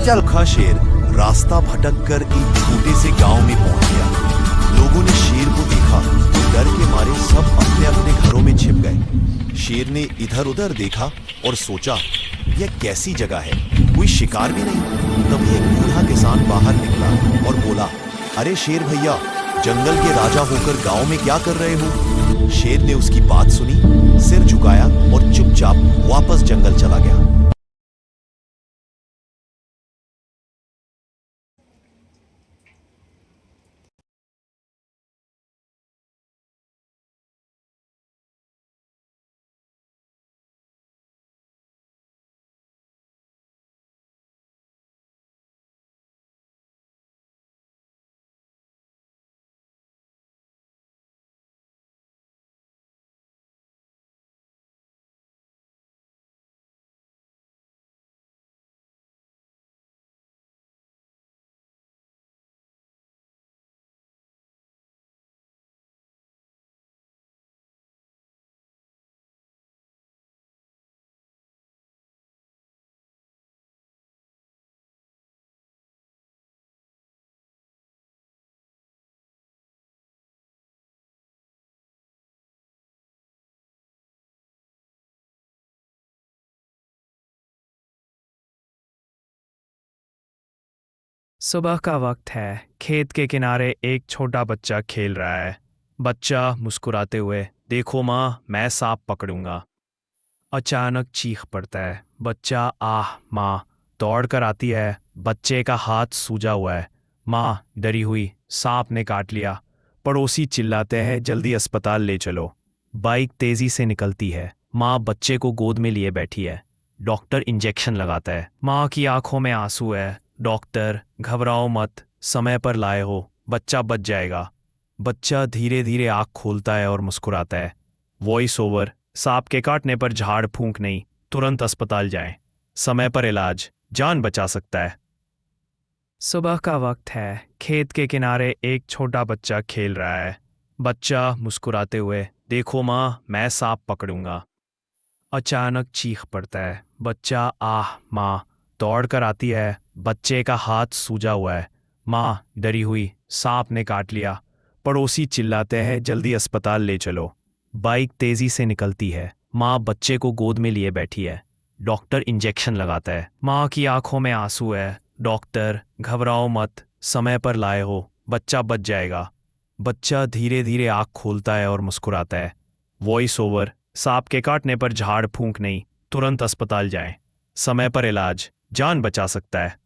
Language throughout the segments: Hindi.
चल। भूखा शेर रास्ता भटक कर एक छोटे से गांव में पहुंच गया। लोगों ने शेर को देखा तो डर के मारे सब अपने अपने घरों में छिप गए। शेर ने इधर उधर देखा और सोचा, यह कैसी जगह है, कोई शिकार भी नहीं। तभी एक बूढ़ा किसान बाहर निकला और बोला, अरे शेर भैया, जंगल के राजा होकर गांव में क्या कर रहे हो? शेर ने उसकी बात सुनी, सिर झुकाया और चुपचाप वापस जंगल चला गया। सुबह का वक्त है। खेत के किनारे एक छोटा बच्चा खेल रहा है। बच्चा मुस्कुराते हुए, देखो माँ, मैं सांप पकड़ूंगा। अचानक चीख पड़ता है। बच्चा, आह माँ, दौड़ कर आती है। बच्चे का हाथ सूजा हुआ है। माँ डरी हुई, सांप ने काट लिया। पड़ोसी चिल्लाते हैं, जल्दी अस्पताल ले चलो। बाइक तेजी से निकलती है। माँ बच्चे को गोद में लिए बैठी है। डॉक्टर इंजेक्शन लगाता है। माँ की आंखों में आंसू है। डॉक्टर, घबराओ मत, समय पर लाए हो, बच्चा बच जाएगा। बच्चा धीरे धीरे आँख खोलता है और मुस्कुराता है। वॉइस ओवर, सांप के काटने पर झाड़ फूंक नहीं, तुरंत अस्पताल जाएं। समय पर इलाज जान बचा सकता है। सुबह का वक्त है। खेत के किनारे एक छोटा बच्चा खेल रहा है। बच्चा मुस्कुराते हुए, देखो माँ, मैं सांप पकड़ूंगा। अचानक चीख पड़ता है। बच्चा, आह माँ, दौड़ कर आती है। बच्चे का हाथ सूजा हुआ है। माँ डरी हुई, सांप ने काट लिया। पड़ोसी चिल्लाते हैं, जल्दी अस्पताल ले चलो। बाइक तेजी से निकलती है। माँ बच्चे को गोद में लिए बैठी है। डॉक्टर इंजेक्शन लगाता है। माँ की आंखों में आंसू है। डॉक्टर, घबराओ मत, समय पर लाए हो, बच्चा बच जाएगा। बच्चा धीरे धीरे आँख खोलता है और मुस्कुराता है। वॉइस ओवर, सांप के काटने पर झाड़ फूंक नहीं, तुरंत अस्पताल जाएं। समय पर इलाज जान बचा सकता है।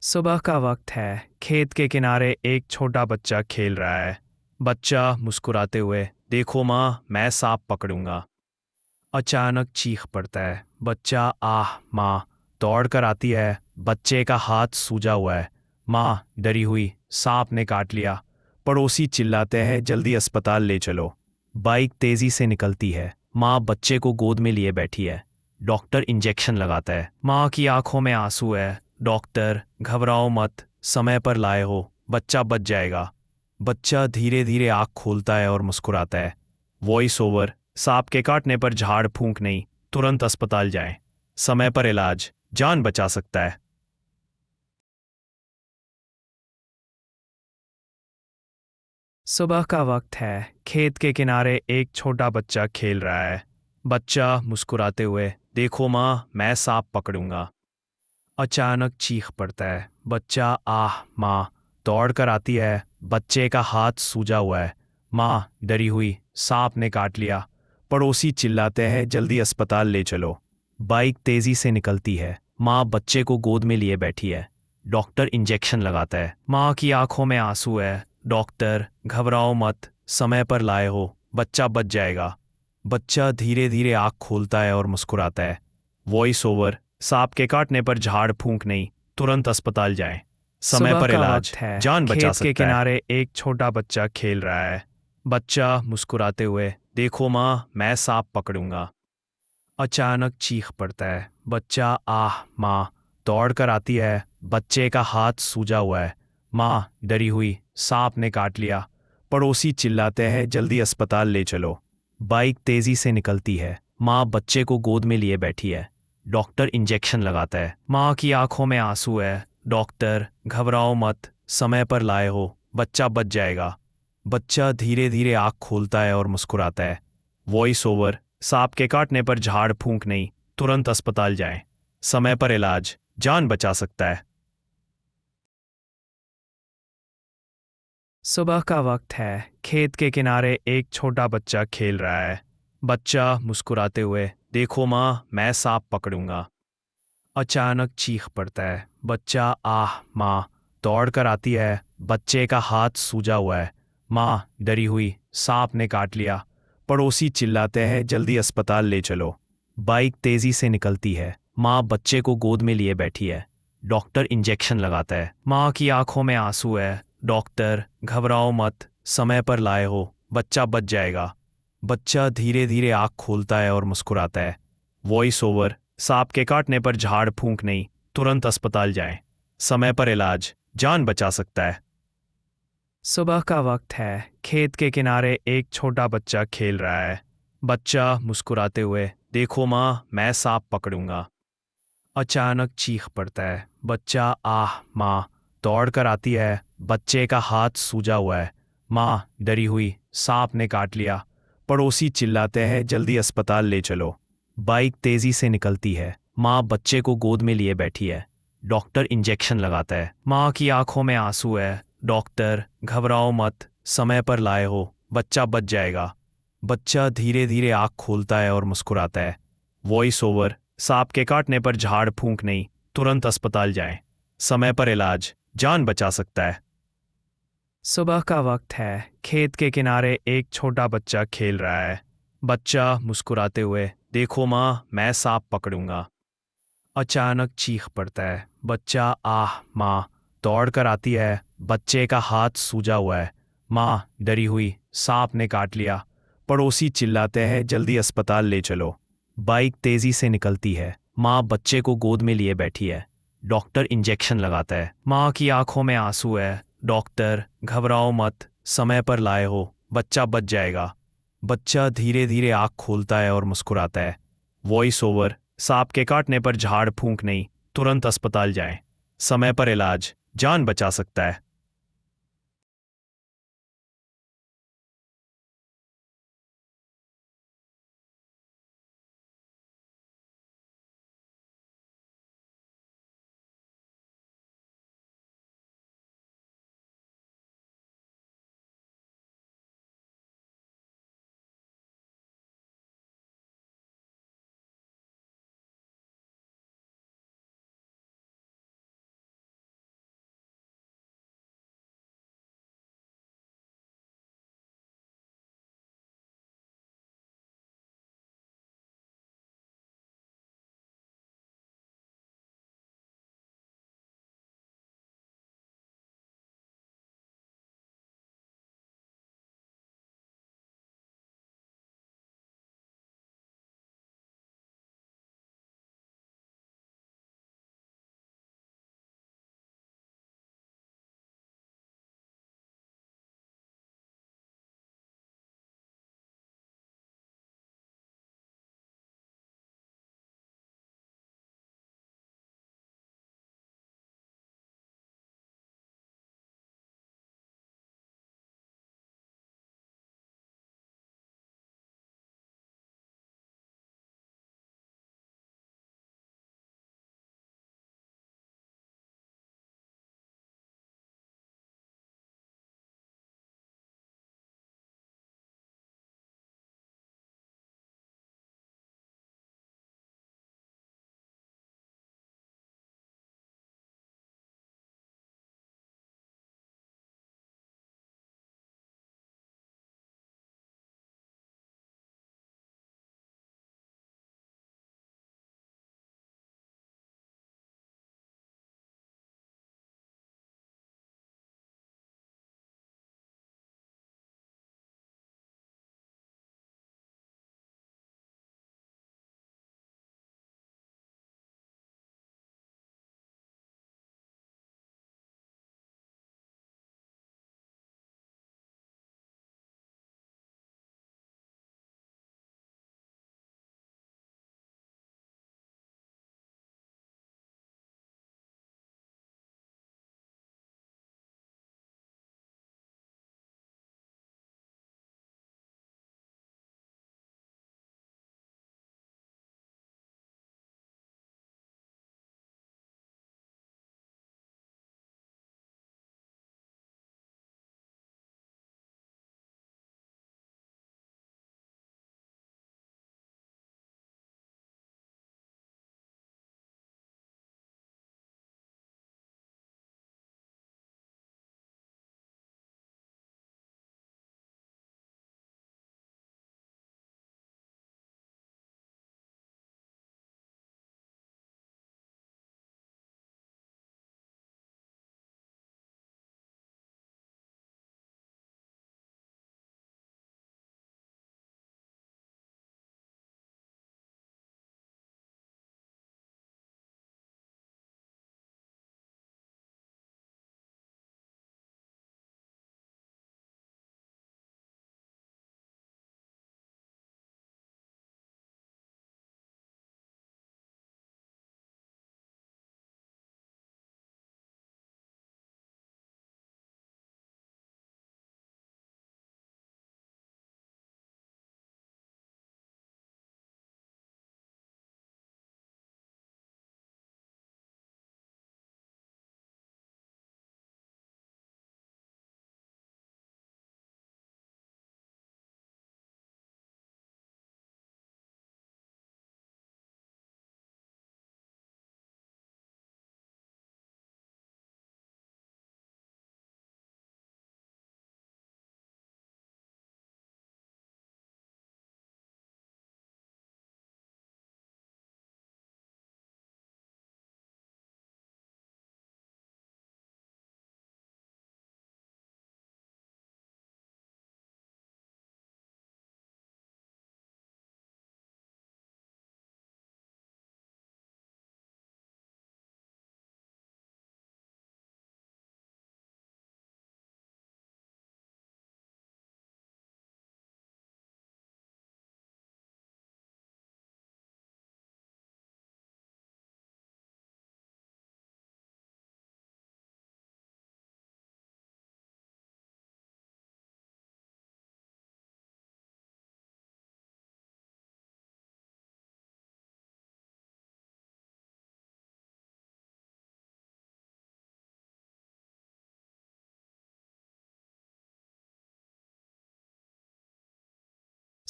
सुबह का वक्त है। खेत के किनारे एक छोटा बच्चा खेल रहा है। बच्चा मुस्कुराते हुए, देखो माँ, मैं सांप पकड़ूंगा। अचानक चीख पड़ता है। बच्चा, आह माँ, दौड़ कर आती है। बच्चे का हाथ सूजा हुआ है। माँ डरी हुई, सांप ने काट लिया। पड़ोसी चिल्लाते हैं, जल्दी अस्पताल ले चलो। बाइक तेजी से निकलती है। माँ बच्चे को गोद में लिए बैठी है। डॉक्टर इंजेक्शन लगाता है। माँ की आंखों में आंसू है। डॉक्टर, घबराओ मत, समय पर लाए हो, बच्चा बच जाएगा। बच्चा धीरे धीरे आँख खोलता है और मुस्कुराता है। वॉइस ओवर, सांप के काटने पर झाड़ फूंक नहीं, तुरंत अस्पताल जाएं। समय पर इलाज जान बचा सकता है। सुबह का वक्त है। खेत के किनारे एक छोटा बच्चा खेल रहा है। बच्चा मुस्कुराते हुए, देखो माँ, मैं सांप पकड़ूंगा। अचानक चीख पड़ता है। बच्चा, आह माँ, दौड़ कर आती है। बच्चे का हाथ सूजा हुआ है। माँ डरी हुई, सांप ने काट लिया। पड़ोसी चिल्लाते हैं, जल्दी अस्पताल ले चलो। बाइक तेजी से निकलती है। माँ बच्चे को गोद में लिए बैठी है। डॉक्टर इंजेक्शन लगाता है। माँ की आंखों में आंसू है। डॉक्टर, घबराओ मत, समय पर लाए हो, बच्चा बच जाएगा। बच्चा धीरे धीरे आँख खोलता है और मुस्कुराता है। वॉइस ओवर, सांप के काटने पर झाड़ फूंक नहीं, तुरंत अस्पताल जाएं। समय सुबह पर का इलाज वक्त है। जान बचा खेत के सकता है। किनारे एक छोटा बच्चा खेल रहा है। बच्चा मुस्कुराते हुए, देखो माँ, मैं सांप पकड़ूंगा। अचानक चीख पड़ता है। बच्चा, आह माँ, दौड़ कर आती है। बच्चे का हाथ सूजा हुआ है। माँ डरी हुई, सांप ने काट लिया। पड़ोसी चिल्लाते हैं, जल्दी अस्पताल ले चलो। बाइक तेजी से निकलती है। माँ बच्चे को गोद में लिए बैठी है। डॉक्टर इंजेक्शन लगाता है। माँ की आंखों में आंसू है। डॉक्टर, घबराओ मत, समय पर लाए हो, बच्चा बच जाएगा। बच्चा धीरे धीरे आंख खोलता है और मुस्कुराता है। वॉइस ओवर, सांप के काटने पर झाड़ फूंक नहीं, तुरंत अस्पताल जाएं। समय पर इलाज जान बचा सकता है। सुबह का वक्त है। खेत के किनारे एक छोटा बच्चा खेल रहा है। बच्चा मुस्कुराते हुए, देखो माँ, मैं सांप पकड़ूंगा। अचानक चीख पड़ता है। बच्चा, आह माँ, दौड़ कर आती है। बच्चे का हाथ सूजा हुआ है। माँ डरी हुई, सांप ने काट लिया। पड़ोसी चिल्लाते हैं, जल्दी अस्पताल ले चलो। बाइक तेजी से निकलती है। माँ बच्चे को गोद में लिए बैठी है। डॉक्टर इंजेक्शन लगाता है। माँ की आंखों में आंसू है। डॉक्टर, घबराओ मत, समय पर लाए हो, बच्चा बच जाएगा। बच्चा धीरे धीरे आंख खोलता है और मुस्कुराता है। वॉइस ओवर, सांप के काटने पर झाड़ फूंक नहीं, तुरंत अस्पताल जाएं। समय पर इलाज जान बचा सकता है। सुबह का वक्त है। खेत के किनारे एक छोटा बच्चा खेल रहा है। बच्चा मुस्कुराते हुए, देखो माँ, मैं सांप पकड़ूंगा। अचानक चीख पड़ता है। बच्चा, आह माँ, दौड़ कर आती है। बच्चे का हाथ सूजा हुआ है। माँ डरी हुई, सांप ने काट लिया। पड़ोसी चिल्लाते हैं, जल्दी अस्पताल ले चलो। बाइक तेजी से निकलती है। माँ बच्चे को गोद में लिए बैठी है। डॉक्टर इंजेक्शन लगाता है। माँ की आंखों में आंसू है। डॉक्टर, घबराओ मत, समय पर लाए हो, बच्चा बच जाएगा। बच्चा धीरे धीरे आंख खोलता है और मुस्कुराता है। वॉइस ओवर, सांप के काटने पर झाड़ फूंक नहीं, तुरंत अस्पताल जाएं। समय पर इलाज जान बचा सकता है। सुबह का वक्त है। खेत के किनारे एक छोटा बच्चा खेल रहा है। बच्चा मुस्कुराते हुए, देखो माँ, मैं सांप पकड़ूंगा। अचानक चीख पड़ता है। बच्चा, आह माँ, दौड़ कर आती है। बच्चे का हाथ सूजा हुआ है। माँ डरी हुई, सांप ने काट लिया। पड़ोसी चिल्लाते हैं, जल्दी अस्पताल ले चलो। बाइक तेजी से निकलती है। माँ बच्चे को गोद में लिए बैठी है। डॉक्टर इंजेक्शन लगाता है। माँ की आंखों में आंसू है। डॉक्टर, घबराओ मत, समय पर लाए हो, बच्चा बच जाएगा। बच्चा धीरे धीरे आंख खोलता है और मुस्कुराता है। वॉइस ओवर, सांप के काटने पर झाड़ फूंक नहीं, तुरंत अस्पताल जाएं। समय पर इलाज जान बचा सकता है।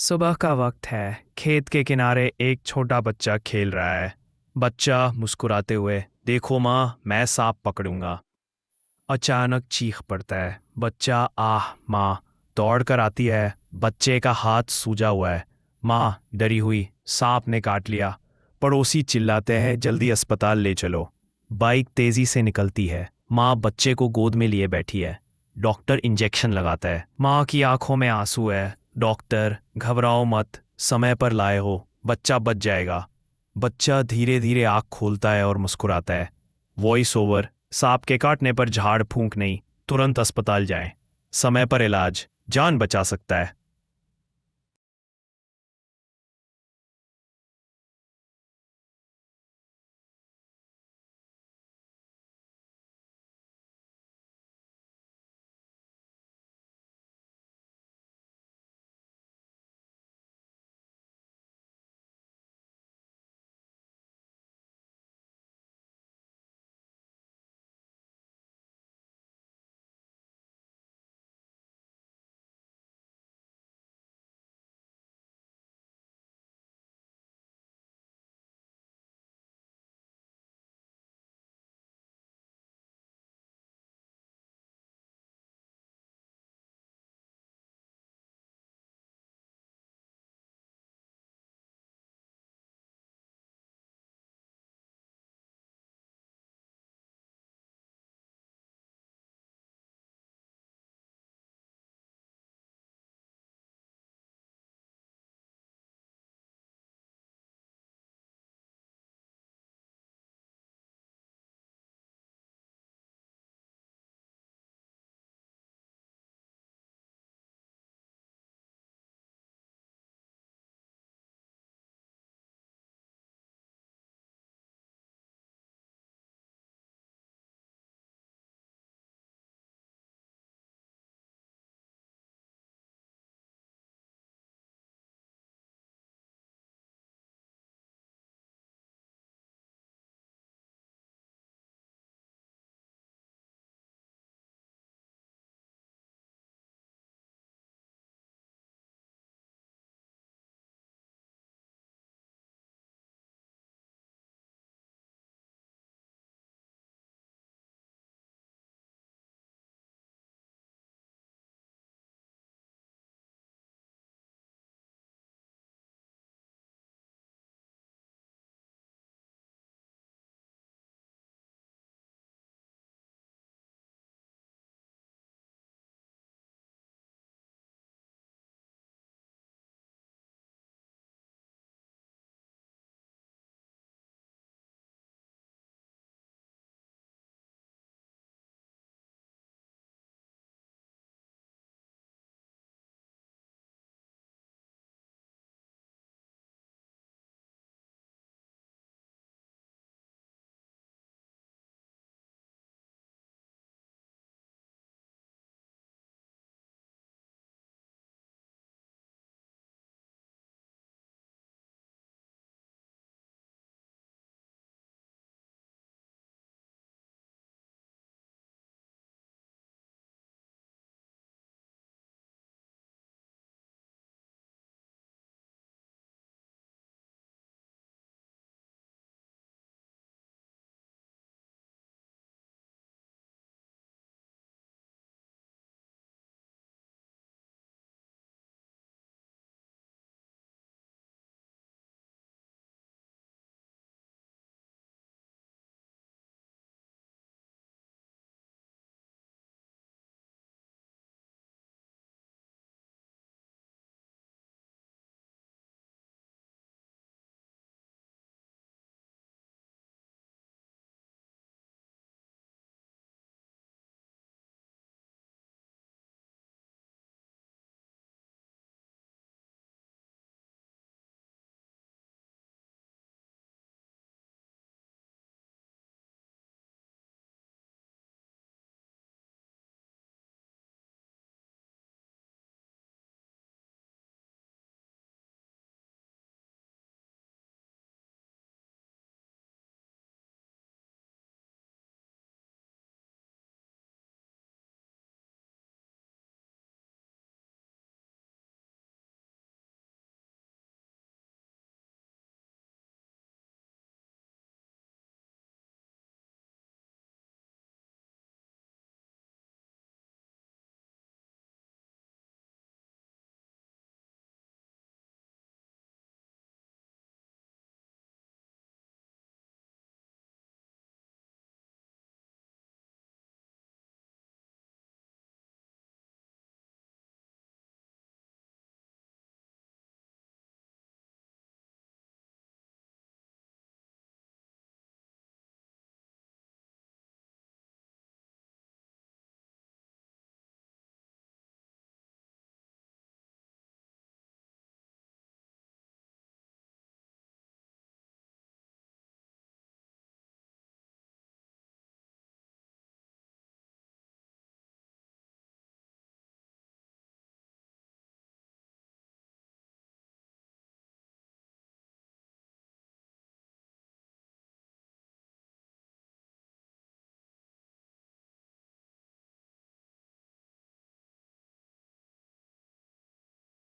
सुबह का वक्त है। खेत के किनारे एक छोटा बच्चा खेल रहा है। बच्चा मुस्कुराते हुए, देखो माँ, मैं सांप पकड़ूंगा। अचानक चीख पड़ता है। बच्चा, आह माँ, दौड़ कर आती है। बच्चे का हाथ सूजा हुआ है। माँ डरी हुई, सांप ने काट लिया। पड़ोसी चिल्लाते हैं, जल्दी अस्पताल ले चलो। बाइक तेजी से निकलती है। माँ बच्चे को गोद में लिए बैठी है। डॉक्टर इंजेक्शन लगाता है। माँ की आंखों में आंसू है। डॉक्टर, घबराओ मत, समय पर लाए हो, बच्चा बच जाएगा। बच्चा धीरे धीरे आँख खोलता है और मुस्कुराता है। वॉइस ओवर, सांप के काटने पर झाड़ फूंक नहीं, तुरंत अस्पताल जाएं। समय पर इलाज जान बचा सकता है।